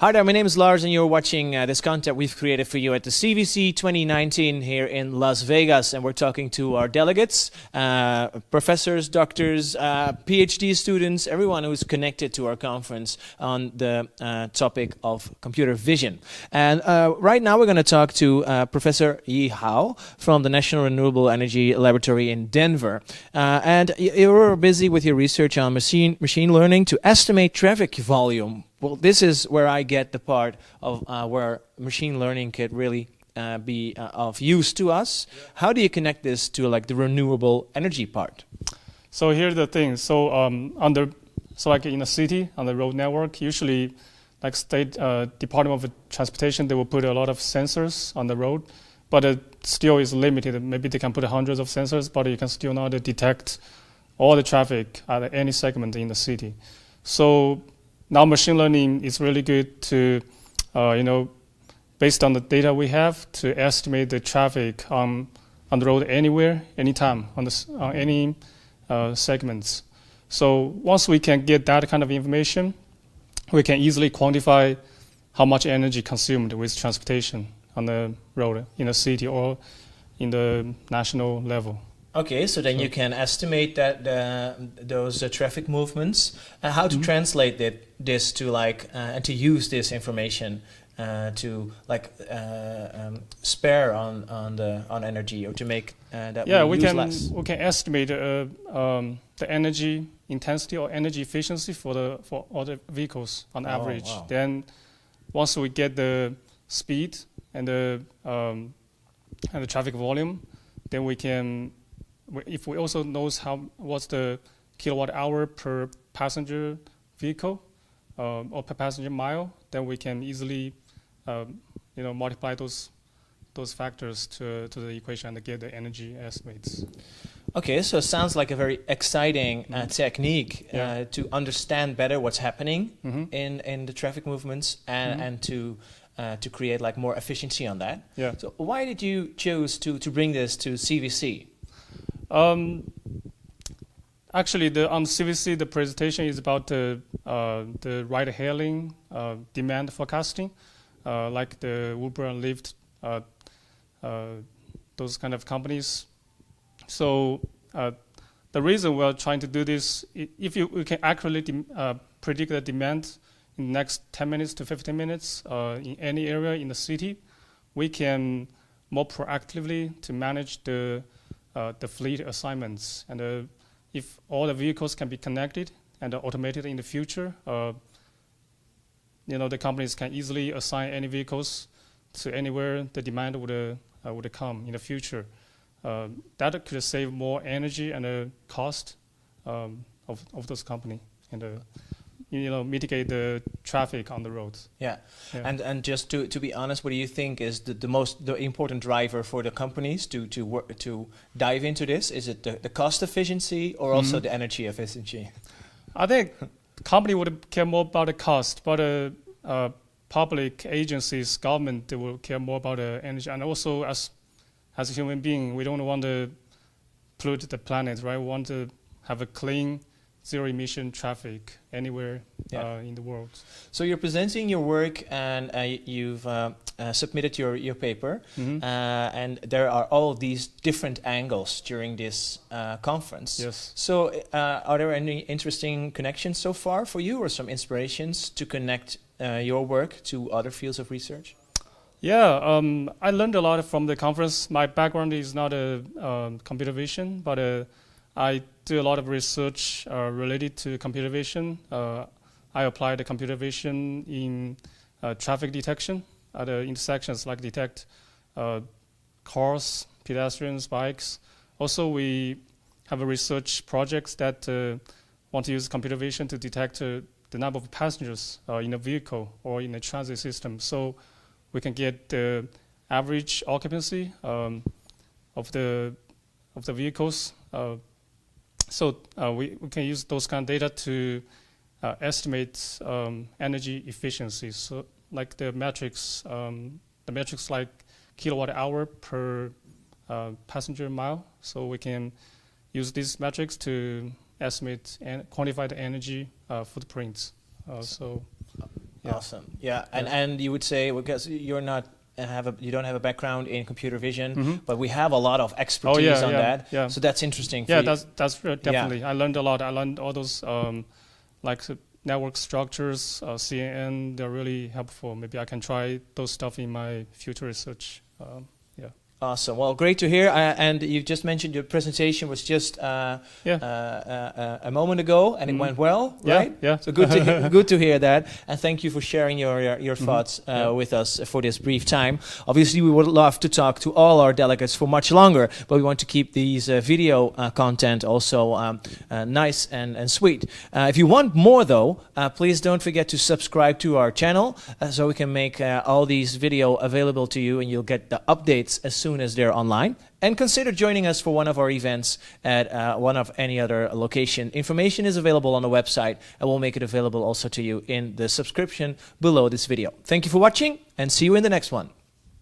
Hi there, my name is Lars and you're watching this content we've created for you at the CVC 2019 here in Las Vegas. And we're talking to our delegates, professors, doctors, PhD students, everyone who's connected to our conference on the topic of computer vision. And right now we're going to talk to Professor Yi Hao from the National Renewable Energy Laboratory in Denver. And you're busy with your research on machine learning to estimate traffic volume. Well, this is where I get the part of where machine learning could really be of use to us. Yeah. How do you connect this to like the renewable energy part? So here's the thing. So like in a city on the road network, usually like state Department of Transportation, they will put a lot of sensors on the road, but it still is limited. Maybe they can put hundreds of sensors, but you can still not detect all the traffic at any segment in the city. So now machine learning is really good to, based on the data we have, to estimate the traffic on the road anywhere, anytime, on any segments. So once we can get that kind of information, we can easily quantify how much energy consumed with transportation on the road in a city or in the national level. Okay, so then you can estimate that those traffic movements. How to translate this to like and to use this information to like spare on energy or to make that we use less. We can estimate the energy intensity or energy efficiency for all the vehicles on average. Wow. Then once we get the speed and the traffic volume, then we can. If we also knows what's the kilowatt hour per passenger vehicle or per passenger mile, then we can easily multiply those factors to the equation and get the energy estimates. Okay, so it sounds like a very exciting technique to understand better what's happening in the traffic movements and to create like more efficiency on that. Yeah. So why did you choose to bring this to CVC? Actually, on CVC, the presentation is about the ride-hailing demand forecasting, like the Uber and Lyft, those kind of companies. So the reason we're trying to do this, if we can accurately predict the demand in the next 10 minutes to 15 minutes in any area in the city, we can more proactively to manage the fleet assignments. And if all the vehicles can be connected and automated in the future, the companies can easily assign any vehicles to anywhere the demand would come in the future. That could save more energy and cost of those companies and mitigate the traffic on the roads. Yeah. And just to be honest, what do you think is the important driver for the companies to dive into this? Is it the cost efficiency or also the energy efficiency? I think the company would care more about the cost, but public agencies, government, they will care more about the energy. And also as a human being, we don't want to pollute the planet, right? We want to have a clean, zero-emission traffic anywhere in the world. So you're presenting your work and you've submitted your paper and there are all these different angles during this conference. Yes. So are there any interesting connections so far for you or some inspirations to connect your work to other fields of research? Yeah, I learned a lot from the conference. My background is not computer vision, but I do a lot of research related to computer vision. I applied the computer vision in traffic detection at the intersections, like detect cars, pedestrians, bikes. Also, we have a research projects that want to use computer vision to detect the number of passengers in a vehicle or in a transit system. So we can get the average occupancy of the vehicles. So we can use those kind of data to estimate energy efficiency. So like the metrics like kilowatt hour per passenger mile. So we can use these metrics to estimate and quantify the energy footprints. Yeah. Awesome. Yeah, and you would say, because you don't have a background in computer vision, but we have a lot of expertise on that. Yeah. So that's interesting. For Yeah, you. that's definitely. I learned a lot. I learned all those like network structures, CNN. They're really helpful. Maybe I can try those stuff in my future research. Yeah. Awesome. Well, great to hear. And you just mentioned your presentation was just a moment ago, and it went well, right? Yeah. So good to hear that. And thank you for sharing your thoughts with us for this brief time. Obviously, we would love to talk to all our delegates for much longer, but we want to keep these video content also nice and sweet. If you want more, though, please don't forget to subscribe to our channel so we can make all these video available to you, and you'll get the updates as soon as they're online. And consider joining us for one of our events at one of any other location. Information is available on the website, and we'll make it available also to you in the subscription below this video. Thank you for watching, and see you in the next one.